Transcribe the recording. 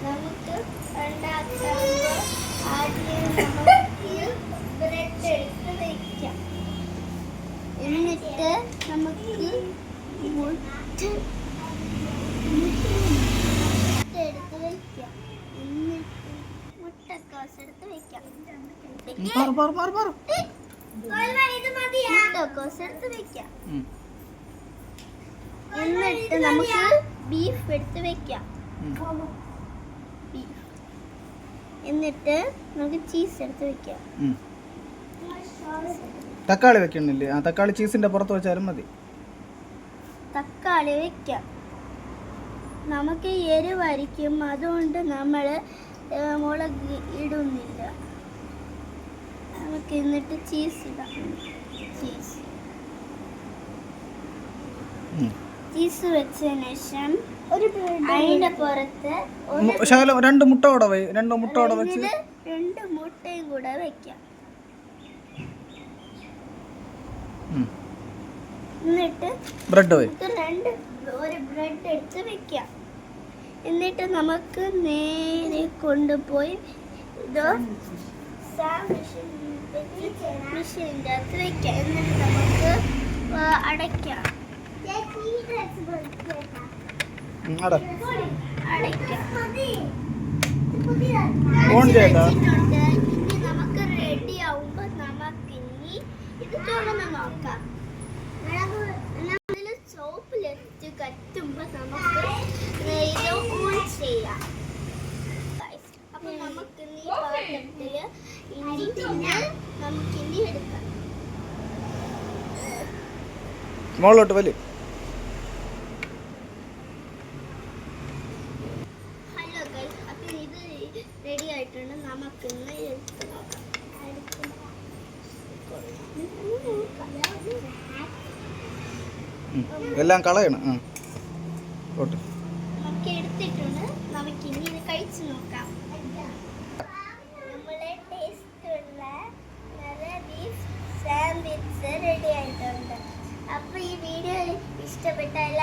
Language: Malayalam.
നമുക്ക് ഉണ്ടാക്കുമ്പോൾ ആദ്യം നമുക്ക് ബ്രെഡ് എടുത്ത് വയ്ക്കാം. എന്നിട്ട് നമുക്ക് മുട്ട എടുത്ത് വയ്ക്കാം. എന്നിട്ട് മുട്ടക്കോസ് എടുത്ത് വയ്ക്കാം. മുട്ടക്കോസ് എടുത്ത് വയ്ക്കാം. എന്നിട്ട് നമുക്ക് ബീഫ് എടുത്ത് വെക്കാം. എന്നിട്ട് നമുക്ക് ചീസ് എടുത്ത് വെക്കാം. തക്കാളി വെക്കണില്ലേ? ആ തക്കാളി ചീസിന്റെ പുറത്ത് വെച്ചാലും മതി. തക്കാളി വെക്കാം. നമുക്ക് എരിവായിരിക്കും, അതുകൊണ്ട് നമ്മൾ മുളക് ഇടുന്നില്ല. നമുക്ക് എന്നിട്ട് ചീസ് ഇടാം. ചീസ് വെച്ചതിന് ശേഷം അതിന്റെ പുറത്ത് രണ്ട് മുട്ട കൂടെ വെച്ച് 2 മുട്ടയും കൂടെ വെക്കാം. എന്നിട്ട് ഒരു ബ്രെഡ് എടുത്ത് വെക്കാം. എന്നിട്ട് നമുക്ക് നേരെ കൊണ്ടുപോയി മെഷീൻ്റെ അകത്ത് വെക്കാം. എന്നിട്ട് നമുക്ക് അടയ്ക്കാം. നമുക്ക് റെഡി ആവുമ്പോ നമുക്കിനി ഇത് തുറന്ന് നോക്കാം. സോപ്പിലെത്തി കറ്റുമ്പോ നമുക്ക് ഇത് ഓൺ ചെയ്യാം. അപ്പൊ നമുക്കിനി പാത്രത്തില് നമുക്കിനി എടുക്കാം. മോളോട്ട് വലി. ഹലോ ഗൈസ്, അപ്പം ഇത് റെഡി ആയിട്ടുണ്ട്. നമുക്കിന്ന് എടുത്ത് നോക്കാം. എല്ലാം കളയണം. നമുക്ക് എടുത്തിട്ടുണ്ട്. നമുക്കിനി ഇത് കഴിച്ചു നോക്കാം. നമ്മളെ ടേസ്റ്റുള്ള നല്ല ബീഫ് സാൻഡ്വിച്ച് റെഡി ആയിട്ടുണ്ട്. അപ്പോൾ ഈ വീഡിയോ ഇഷ്ടപ്പെട്ടാൽ